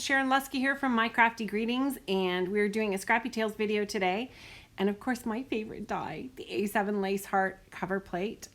it's Sharon Lusky here from My Crafty Greetings, and we're doing a Scrappy Tails video today. And of course, my favorite die, the A7 Lace Heart cover plate.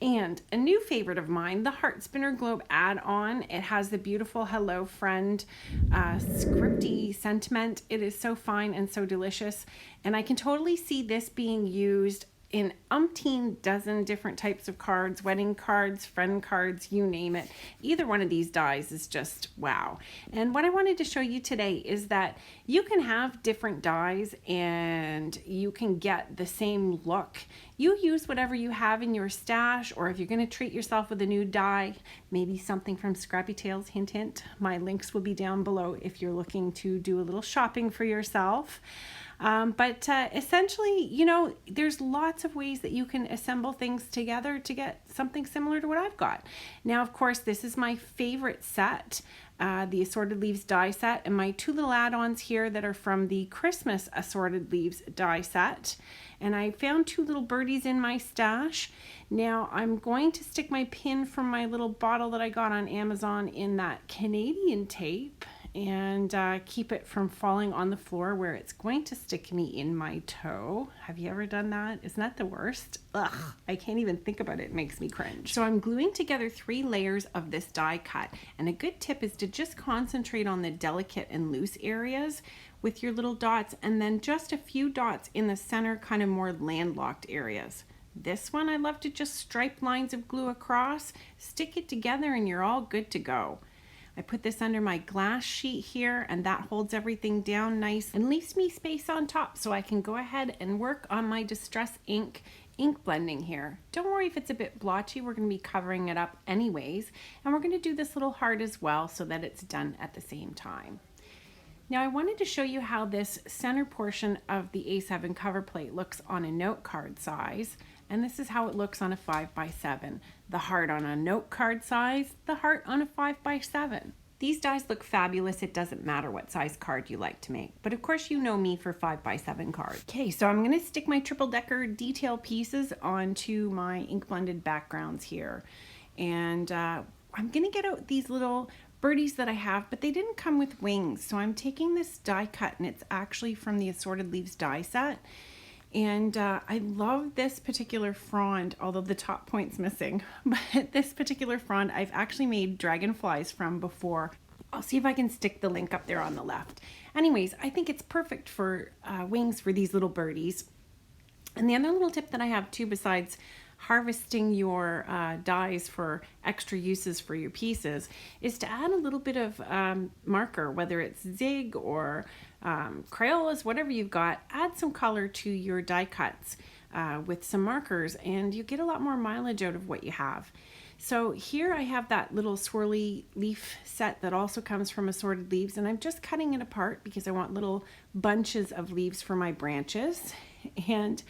And a new favorite of mine, the Heart Spinner Globe add-on. It has the beautiful Hello Friend scripty sentiment. It is so fine and so delicious. And I can totally see this being used in umpteen dozen different types of cards, wedding cards, friend cards, you name it. Either one of these dies is just wow. And what I wanted to show you today is that you can have different dies and you can get the same look. You use whatever you have in your stash, or if you're going to treat yourself with a new die, maybe something from Scrappy Tails, hint hint. My links will be down below if you're looking to do a little shopping for yourself. But essentially, you know, there's lots of ways that you can assemble things together to get something similar to what I've got. Now, of course, this is my favorite set, the Assorted Leaves die set, and my two little add-ons here that are from the Christmas Assorted Leaves die set. And I found two little birdies in my stash. Now, I'm going to stick my pin from my little bottle that I got on Amazon in that Canadian tape and keep it from falling on the floor where it's going to stick me in my toe. Have you ever done that? Isn't that the worst? Ugh, I can't even think about it. It makes me cringe. So I'm gluing together 3 layers of this die cut, and a good tip is to just concentrate on the delicate and loose areas with your little dots, and then just a few dots in the center, kind of more landlocked areas. This one, I love to just stripe lines of glue across, stick it together, and you're all good to go. I put this under my glass sheet here, and that holds everything down nice and leaves me space on top so I can go ahead and work on my Distress ink blending here. Don't worry if it's a bit blotchy, we're going to be covering it up anyways, and we're going to do this little heart as well so that it's done at the same time. Now I wanted to show you how this center portion of the A7 cover plate looks on a note card size, and this is how it looks on a 5x7. The heart on a note card size, the heart on a 5x7. These dies look fabulous. It doesn't matter what size card you like to make, but of course you know me for 5x7 cards. Okay, so I'm going to stick my triple decker detail pieces onto my ink blended backgrounds here, and I'm going to get out these little birdies that I have, but they didn't come with wings. So I'm taking this die cut, and it's actually from the Assorted Leaves die set. And I love this particular frond, although the top point's missing. But this particular frond I've actually made dragonflies from before. I'll see if I can stick the link up there on the left. Anyways, I think it's perfect for wings for these little birdies. And the other little tip that I have too, besides harvesting your dies for extra uses for your pieces, is to add a little bit of marker, whether it's zig or Crayolas, whatever you've got. Add some color to your die cuts with some markers, and you get a lot more mileage out of what you have. So here I have that little swirly leaf set that also comes from Assorted Leaves, and I'm just cutting it apart because I want little bunches of leaves for my branches. And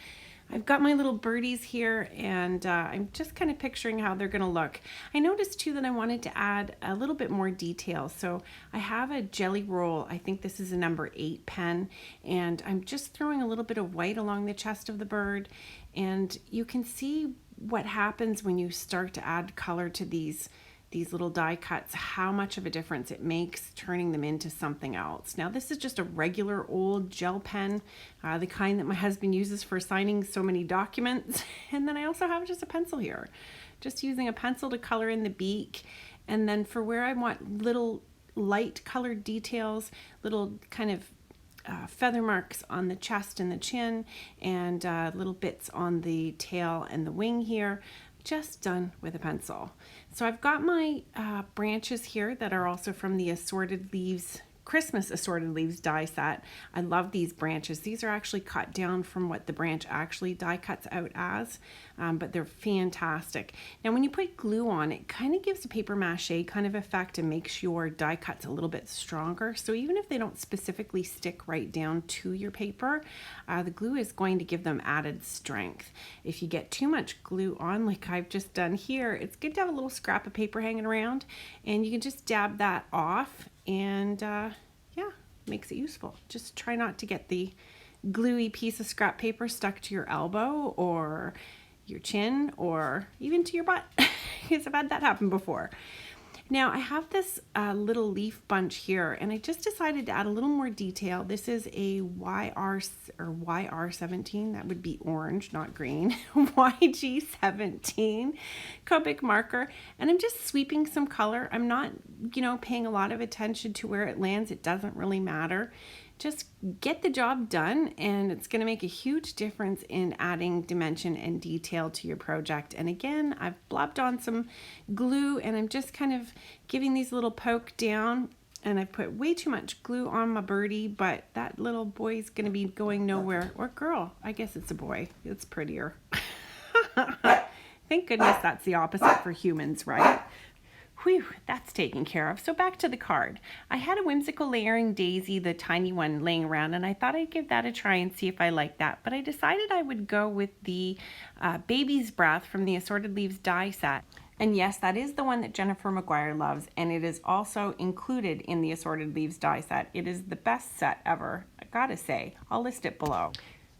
I've got my little birdies here, and I'm just kind of picturing how they're going to look. I noticed too that I wanted to add a little bit more detail, so I have a jelly roll. I think this is a number 8 pen, and I'm just throwing a little bit of white along the chest of the bird, and you can see what happens when you start to add color to these little die cuts, how much of a difference it makes turning them into something else. Now this is just a regular old gel pen, the kind that my husband uses for signing so many documents. And then I also have just a pencil here, just using a pencil to color in the beak. And then for where I want little light colored details, little kind of feather marks on the chest and the chin, and little bits on the tail and the wing here, just done with a pencil. So I've got my branches here that are also from the Assorted Leaves, Christmas Assorted Leaves die set. I love these branches. These are actually cut down from what the branch actually die cuts out as, but they're fantastic. Now when you put glue on, it kind of gives a paper mache kind of effect and makes your die cuts a little bit stronger. So even if they don't specifically stick right down to your paper, the glue is going to give them added strength. If you get too much glue on, like I've just done here, it's good to have a little scrap of paper hanging around, and you can just dab that off, and yeah, makes it useful. Just try not to get the gluey piece of scrap paper stuck to your elbow or your chin or even to your butt, because I've had that happen before. Now I have this little leaf bunch here, and I just decided to add a little more detail. This is a YR17, that would be orange, not green, YG17 Copic marker, and I'm just sweeping some color. I'm not, paying a lot of attention to where it lands. It doesn't really matter. Just get the job done, and it's going to make a huge difference in adding dimension and detail to your project. And again, I've blobbed on some glue, and I'm just kind of giving these little poke down, and I put way too much glue on my birdie, but that little boy's going to be going nowhere. Or girl, I guess it's a boy. It's prettier. Thank goodness that's the opposite for humans, right? Whew, that's taken care of. So back to the card. I had a whimsical layering daisy, the tiny one, laying around, and I thought I'd give that a try and see if I like that. But I decided I would go with the Baby's Breath from the Assorted Leaves die set. And yes, that is the one that Jennifer McGuire loves, and it is also included in the Assorted Leaves die set. It is the best set ever, I gotta say. I'll list it below.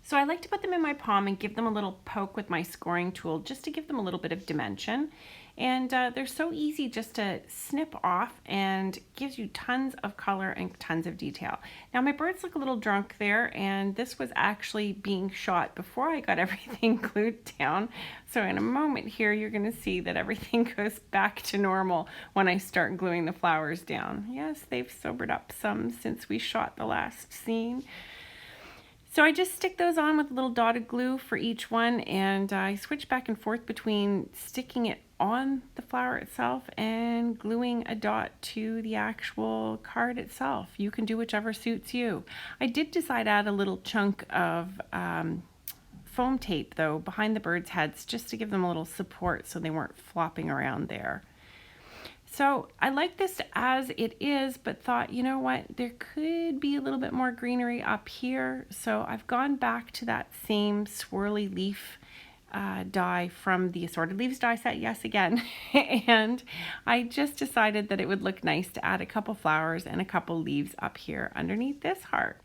So I like to put them in my palm and give them a little poke with my scoring tool just to give them a little bit of dimension. And they're so easy just to snip off, and gives you tons of color and tons of detail. Now my birds look a little drunk there, and this was actually being shot before I got everything glued down. So in a moment here, you're gonna see that everything goes back to normal when I start gluing the flowers down. Yes, they've sobered up some since we shot the last scene. So I just stick those on with a little dotted glue for each one, and I switch back and forth between sticking it on the flower itself and gluing a dot to the actual card itself. You can do whichever suits you. I did decide to add a little chunk of foam tape though behind the birds' heads, just to give them a little support so they weren't flopping around there. So I like this as it is, but thought, you know what, there could be a little bit more greenery up here. So I've gone back to that same swirly leaf die from the Assorted Leaves die set, yes again. And I just decided that it would look nice to add a couple flowers and a couple leaves up here underneath this heart.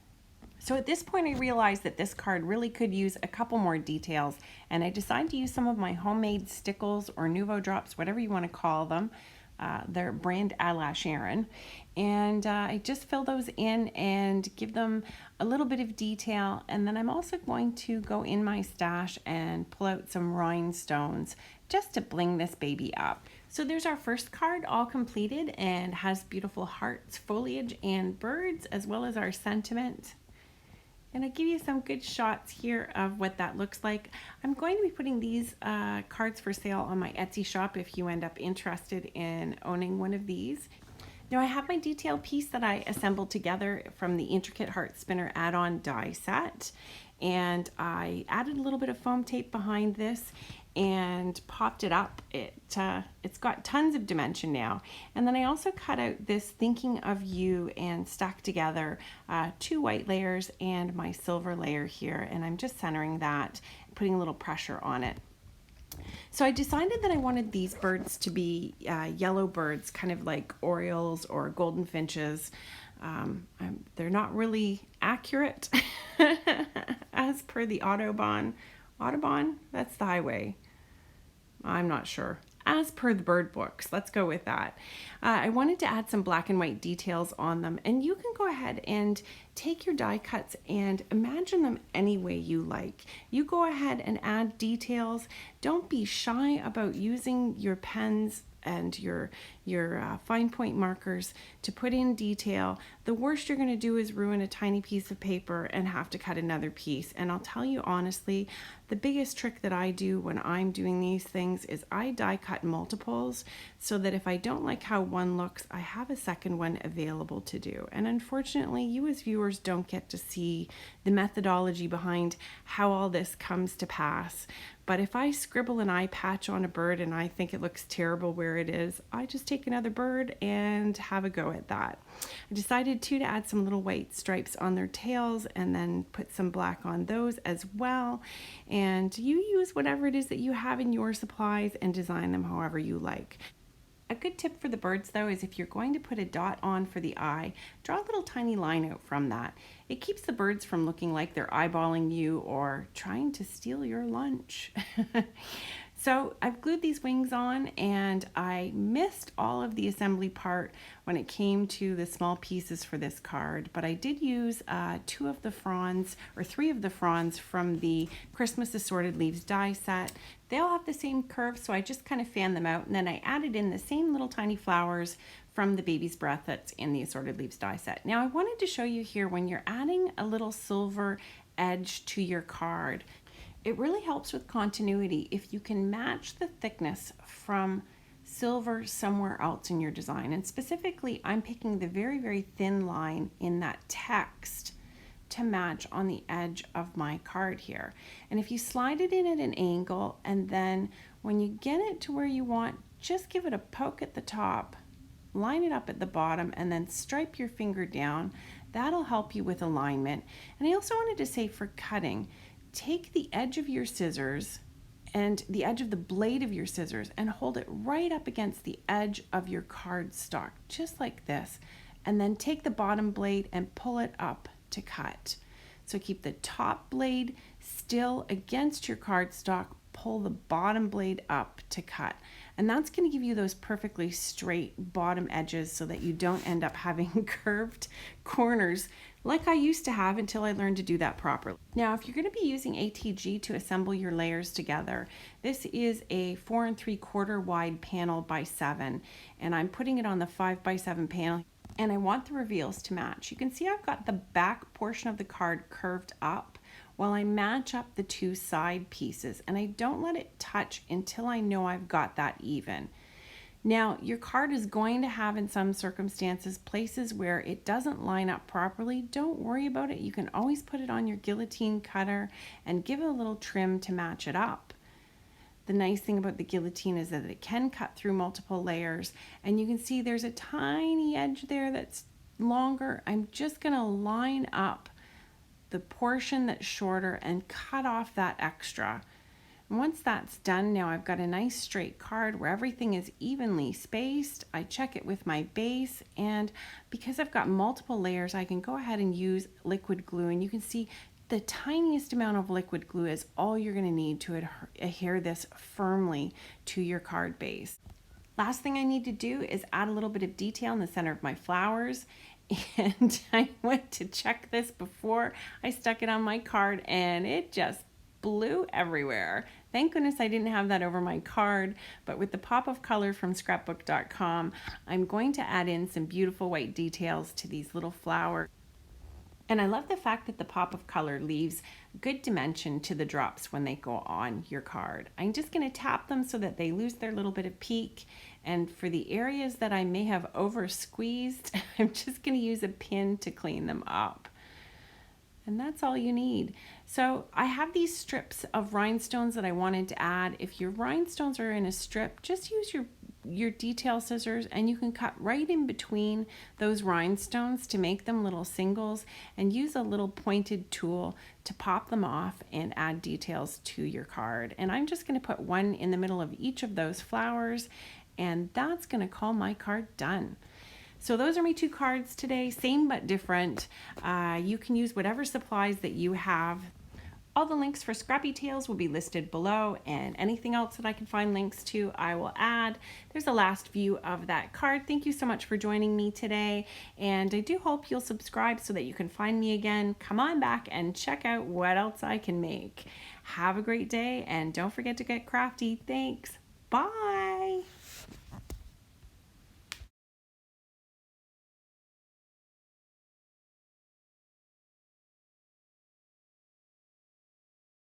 So at this point I realized that this card really could use a couple more details, and I decided to use some of my homemade stickles or Nouveau drops, whatever you want to call them. They're brand A La Sharon, and I just fill those in and give them a little bit of detail. And then I'm also going to go in my stash and pull out some rhinestones just to bling this baby up. So there's our first card all completed, and has beautiful hearts, foliage, and birds, as well as our sentiment. And I'll give you some good shots here of what that looks like. I'm going to be putting these cards for sale on my Etsy shop if you end up interested in owning one of these. Now I have my detail piece that I assembled together from the Intricate Heart Spinner add-on die set. And I added a little bit of foam tape behind this and popped it up. It's got tons of dimension now. And then I also cut out this Thinking of You and stuck together 2 white layers and my silver layer here, and I'm just centering that, putting a little pressure on it. So I decided that I wanted these birds to be yellow birds, kind of like orioles or golden finches. They're not really accurate as per the Audubon, that's the highway. I'm not sure. As per the bird books, let's go with that. I wanted to add some black and white details on them, and you can go ahead and take your die cuts and imagine them any way you like. You go ahead and add details. Don't be shy about using your pens and your fine point markers to put in detail. The worst you're going to do is ruin a tiny piece of paper and have to cut another piece. And I'll tell you honestly, the biggest trick that I do when I'm doing these things is I die cut multiples, so that if I don't like how one looks, I have a second one available to do. And unfortunately, you as viewers don't get to see the methodology behind how all this comes to pass. But if I scribble an eye patch on a bird and I think it looks terrible where it is, I just take another bird and have a go at that. I decided to add some little white stripes on their tails and then put some black on those as well. And you use whatever it is that you have in your supplies and design them however you like. A good tip for the birds though is if you're going to put a dot on for the eye, draw a little tiny line out from that. It keeps the birds from looking like they're eyeballing you or trying to steal your lunch. So I've glued these wings on, and I missed all of the assembly part when it came to the small pieces for this card, but I did use 2 of the fronds, or 3 of the fronds from the Christmas Assorted Leaves die set. They all have the same curve, so I just kind of fanned them out, and then I added in the same little tiny flowers from the Baby's Breath that's in the Assorted Leaves die set. Now I wanted to show you here when you're adding a little silver edge to your card, it really helps with continuity if you can match the thickness from silver somewhere else in your design. And specifically, I'm picking the very, very thin line in that text to match on the edge of my card here. And if you slide it in at an angle, and then when you get it to where you want, just give it a poke at the top, line it up at the bottom, and then stripe your finger down. That'll help you with alignment. And I also wanted to say for cutting, take the edge of your scissors and the edge of the blade of your scissors and hold it right up against the edge of your cardstock, just like this. And then take the bottom blade and pull it up to cut. So keep the top blade still against your cardstock, pull the bottom blade up to cut. And that's going to give you those perfectly straight bottom edges so that you don't end up having curved corners like I used to have until I learned to do that properly. Now, if you're going to be using ATG to assemble your layers together, this is a 4 3/4 wide panel by 7, and I'm putting it on the 5 by 7 panel, and I want the reveals to match. You can see I've got the back portion of the card curved up while I match up the 2 side pieces, and I don't let it touch until I know I've got that even. Now, your card is going to have, in some circumstances, places where it doesn't line up properly. Don't worry about it. You can always put it on your guillotine cutter and give it a little trim to match it up. The nice thing about the guillotine is that it can cut through multiple layers, and you can see there's a tiny edge there that's longer. I'm just going to line up the portion that's shorter and cut off that extra. Once that's done, now I've got a nice straight card where everything is evenly spaced. I check it with my base, and because I've got multiple layers, I can go ahead and use liquid glue, and you can see the tiniest amount of liquid glue is all you're going to need to adhere this firmly to your card base. Last thing I need to do is add a little bit of detail in the center of my flowers, and I went to check this before I stuck it on my card, and it just blew everywhere. Thank goodness I didn't have that over my card, but with the pop of color from scrapbook.com, I'm going to add in some beautiful white details to these little flowers. And I love the fact that the pop of color leaves good dimension to the drops when they go on your card. I'm just going to tap them so that they lose their little bit of peak. And for the areas that I may have over squeezed, I'm just going to use a pin to clean them up. And that's all you need. So I have these strips of rhinestones that I wanted to add. If your rhinestones are in a strip, just use your detail scissors, and you can cut right in between those rhinestones to make them little singles, and use a little pointed tool to pop them off and add details to your card. And I'm just going to put one in the middle of each of those flowers, and that's going to call my card done. So those are my 2 cards today, same but different. You can use whatever supplies that you have. All the links for Scrappy Tails will be listed below, and anything else that I can find links to, I will add. There's a last view of that card. Thank you so much for joining me today, and I do hope you'll subscribe so that you can find me again. Come on back and check out what else I can make. Have a great day, and don't forget to get crafty. Thanks. Bye.